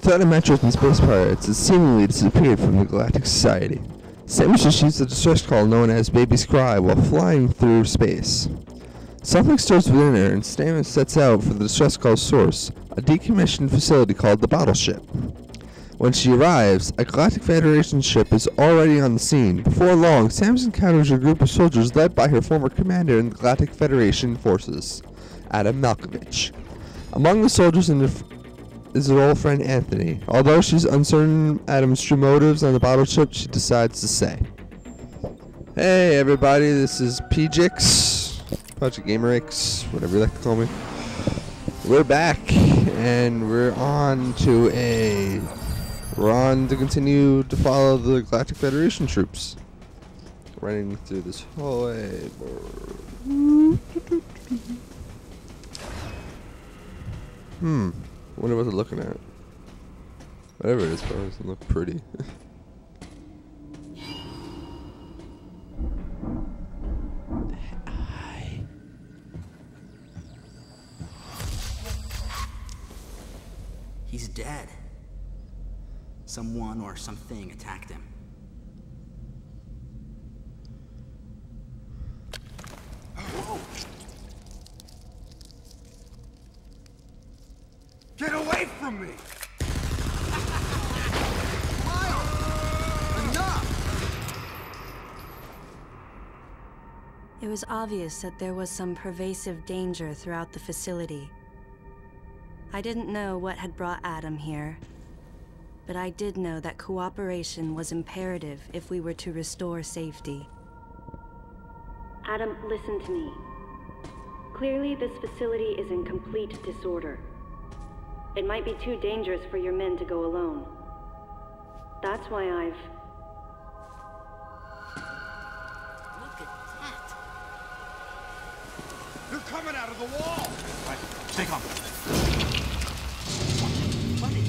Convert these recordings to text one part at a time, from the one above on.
threat of Metroid and space pirates has seemingly disappeared from the Galactic Society. Samus receives a distress call known as Baby's Cry while flying through space. Something stirs within her, and Samus sets out for the distress call's source, a decommissioned facility called the Bottle Ship. When she arrives, a Galactic Federation ship is already on the scene. Before long, Samus encounters a group of soldiers led by her former commander in the Galactic Federation forces, Adam Malkovich. Among the soldiers is her old friend Anthony. Although she's uncertain Adam's true motives on the bottle ship, she decides to say, "Hey everybody, this is PJix, Project GamerX, whatever you like to call me. We're back, and we're on to continue to follow the Galactic Federation troops. Running through this hallway. Wonder what they're looking at. Whatever it is, probably doesn't look pretty. He's dead. Someone or something attacked him. Whoa. Get away from me! Miles! Enough! It was obvious that there was some pervasive danger throughout the facility. I didn't know what had brought Adam here, but I did know that cooperation was imperative if we were to restore safety. Adam, listen to me. Clearly, this facility is in complete disorder. It might be too dangerous for your men to go alone. That's why I've... Look at that. They're coming out of the wall! Right, stay calm. What is...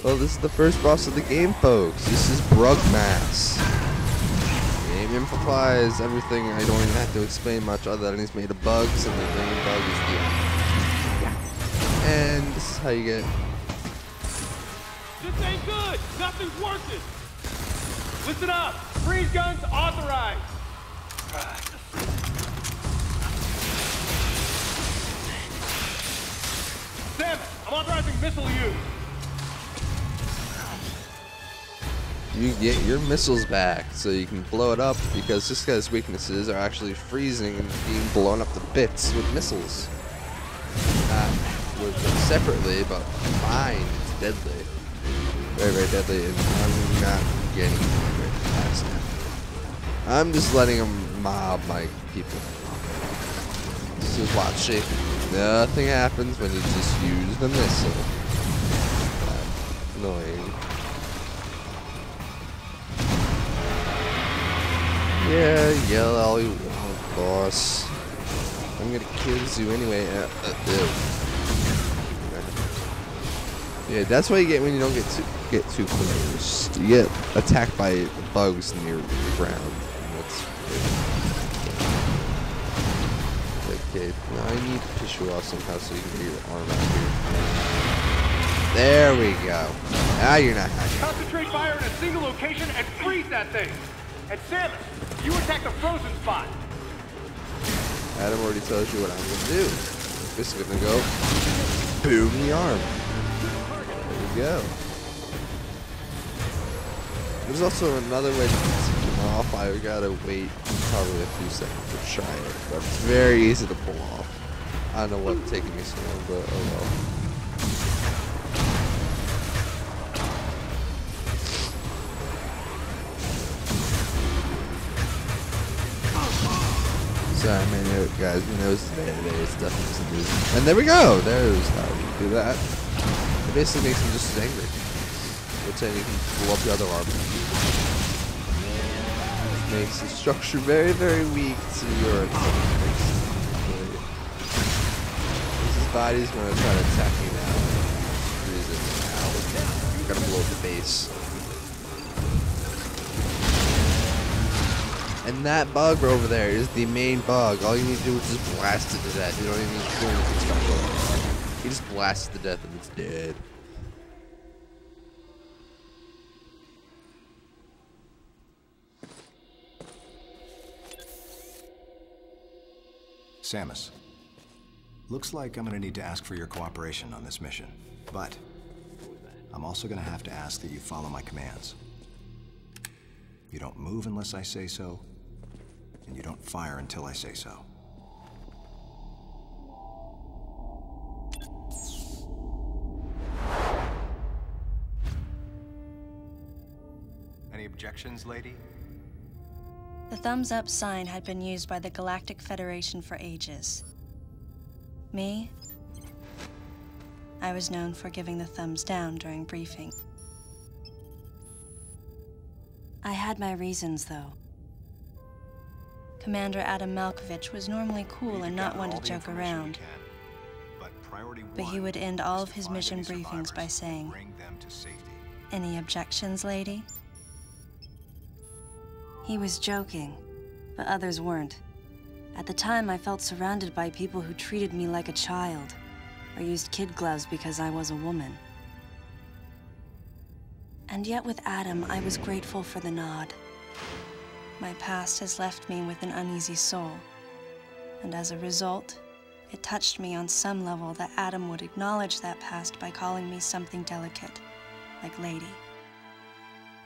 Well, this is the first boss of the game, folks. This is Brugmass. The game implies everything. I don't even have to explain much other than he's made of bugs, and the main bug is the And this is how you get... This ain't good! Nothing's working! Listen up! Freeze guns authorized! Sam, I'm authorizing missile use! You get your missiles back so you can blow it up, because this guy's weaknesses are actually freezing and being blown up to bits with missiles. Not with them separately, but combined, it's deadly. Very, very deadly, and I'm not getting very past that. I'm just letting him mob my people. Just watching. Nothing happens when you just use the missile. That's annoying. Yeah, yell all you want, boss. I'm gonna kill you anyway. Yeah, that's what you get when you don't get too close. You get attacked by bugs near the ground. That's okay. Now I need to push you off somehow so you can get your arm out here. There we go. Now you're not hiding. Concentrate fire in a single location and freeze that thing! And Samus, you attack the frozen spot! Adam already tells you what I'm gonna do. This is gonna go boom the arm. There we go. There's also another way to take him off. I gotta wait probably a few seconds to try it, but it's very easy to pull off. I don't know what's taking me so long, but oh well. Sorry, man, guys, who knows today stuff is amazing. And there we go! There's how you do that. It basically makes him just as angry. Which then you can blow up the other arm. Makes the structure very, very weak to your attack. His body's gonna try to attack you now. Freeze it now. You gotta blow up the base. And that bug over there is the main bug. All you need to do is just blast it to death. You don't even need to do anything special. You just blast it to death and it's dead. Samus, looks like I'm gonna need to ask for your cooperation on this mission, but I'm also gonna have to ask that you follow my commands. You don't move unless I say so, and you don't fire until I say so. Any objections, lady? The thumbs up sign had been used by the Galactic Federation for ages. Me? I was known for giving the thumbs down during briefing. I had my reasons, though. Commander Adam Malkovich was normally cool and not one to joke around. But he would end all of his mission briefings by saying, "Any objections, lady?" He was joking, but others weren't. At the time, I felt surrounded by people who treated me like a child, or used kid gloves because I was a woman. And yet with Adam, I was grateful for the nod. My past has left me with an uneasy soul, and as a result, it touched me on some level that Adam would acknowledge that past by calling me something delicate, like lady.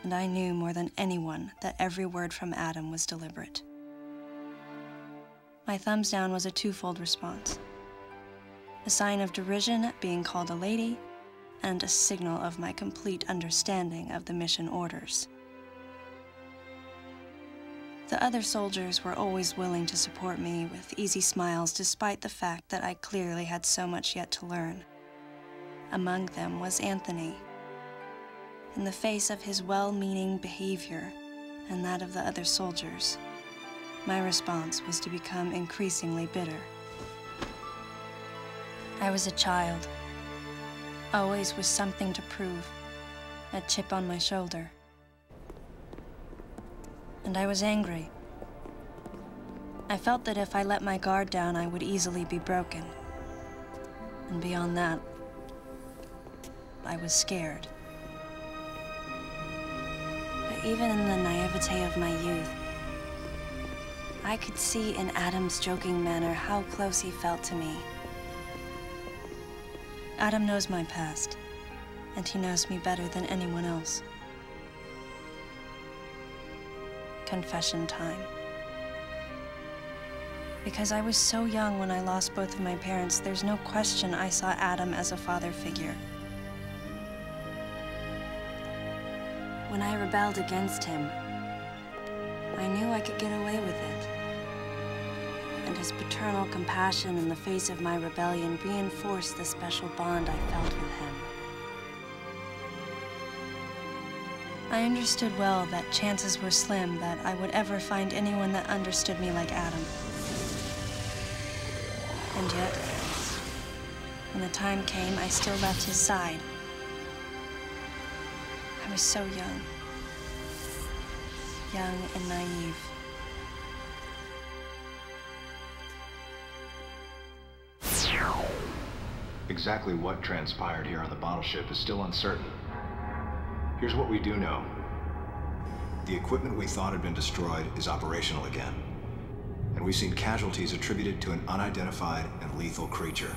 And I knew more than anyone that every word from Adam was deliberate. My thumbs down was a twofold response. A sign of derision at being called a lady, and a signal of my complete understanding of the mission orders. The other soldiers were always willing to support me with easy smiles despite the fact that I clearly had so much yet to learn. Among them was Anthony. In the face of his well-meaning behavior and that of the other soldiers, my response was to become increasingly bitter. I was a child, always with something to prove, a chip on my shoulder. And I was angry. I felt that if I let my guard down, I would easily be broken. And beyond that, I was scared. But even in the naivete of my youth, I could see in Adam's joking manner how close he felt to me. Adam knows my past, and he knows me better than anyone else. Confession time. Because I was so young when I lost both of my parents, there's no question I saw Adam as a father figure. When I rebelled against him, I knew I could get away with it. And his paternal compassion in the face of my rebellion reinforced the special bond I felt with him. I understood well that chances were slim that I would ever find anyone that understood me like Adam. And yet, when the time came, I still left his side. I was so young and naive. Exactly what transpired here on the bottle ship is still uncertain. Here's what we do know. The equipment we thought had been destroyed is operational again. And we've seen casualties attributed to an unidentified and lethal creature.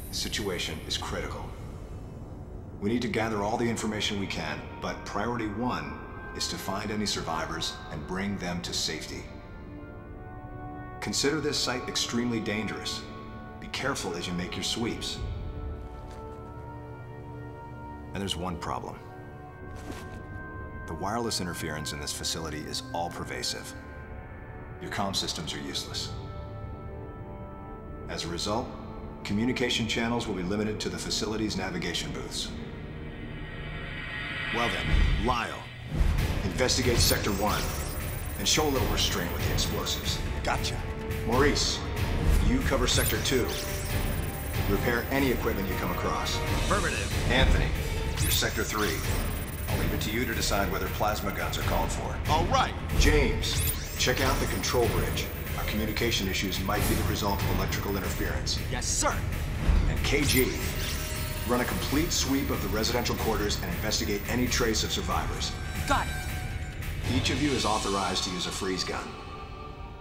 The situation is critical. We need to gather all the information we can, but priority one is to find any survivors and bring them to safety. Consider this site extremely dangerous. Be careful as you make your sweeps. And there's one problem. The wireless interference in this facility is all-pervasive. Your comm systems are useless. As a result, communication channels will be limited to the facility's navigation booths. Well then, Lyle, investigate Sector 1 and show a little restraint with the explosives. Gotcha. Maurice, you cover Sector 2. Repair any equipment you come across. Affirmative. Anthony, you're Sector 3. I'll leave it to you to decide whether plasma guns are called for. All right. James, Check out the control bridge. Our communication issues might be the result of electrical interference. Yes, sir. And KG, run a complete sweep of the residential quarters and investigate any trace of survivors. Got it. Each of you is authorized to use a freeze gun.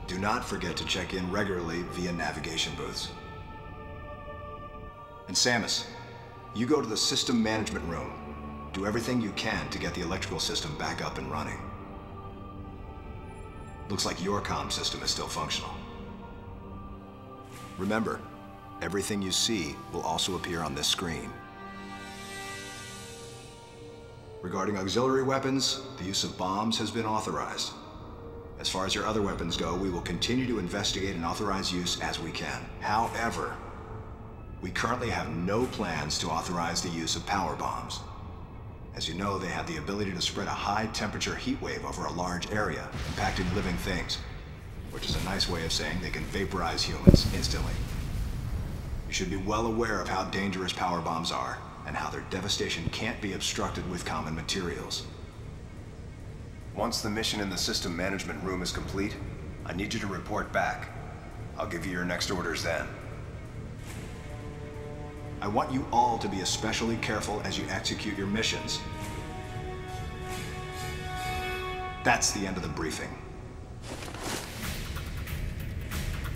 Do not forget to check in regularly via navigation booths. And Samus, you go to the system management room. Do everything you can to get the electrical system back up and running. Looks like your comm system is still functional. Remember, everything you see will also appear on this screen. Regarding auxiliary weapons, the use of bombs has been authorized. As far as your other weapons go, we will continue to investigate and authorize use as we can. However, we currently have no plans to authorize the use of power bombs. As you know, they have the ability to spread a high-temperature heat wave over a large area, impacting living things, which is a nice way of saying they can vaporize humans instantly. You should be well aware of how dangerous power bombs are, and how their devastation can't be obstructed with common materials. Once the mission in the system management room is complete, I need you to report back. I'll give you your next orders then. I want you all to be especially careful as you execute your missions. That's the end of the briefing.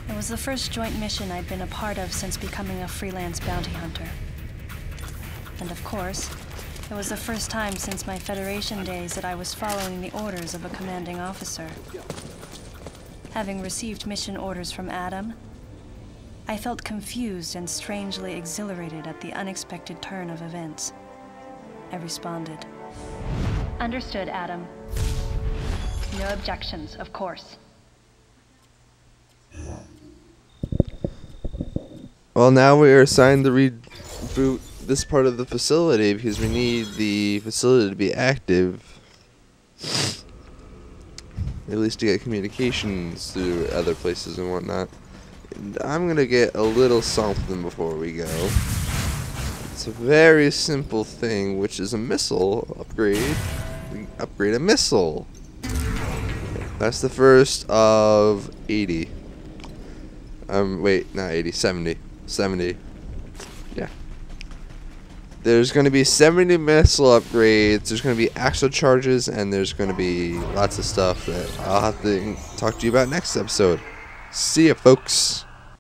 It was the first joint mission I'd been a part of since becoming a freelance bounty hunter. And of course, it was the first time since my Federation days that I was following the orders of a commanding officer. Having received mission orders from Adam, I felt confused and strangely exhilarated at the unexpected turn of events. I responded. Understood, Adam. No objections, of course. Well, now we are assigned to reboot this part of the facility because we need the facility to be active. At least to get communications to other places and whatnot. And I'm gonna get a little something before we go. It's a very simple thing, which is a missile upgrade. We upgrade a missile. That's the first of 80. Wait, not 80, 70. 70. Yeah. There's going to be 70 missile upgrades, there's going to be axle charges, and there's going to be lots of stuff that I'll have to talk to you about next episode. See ya, folks.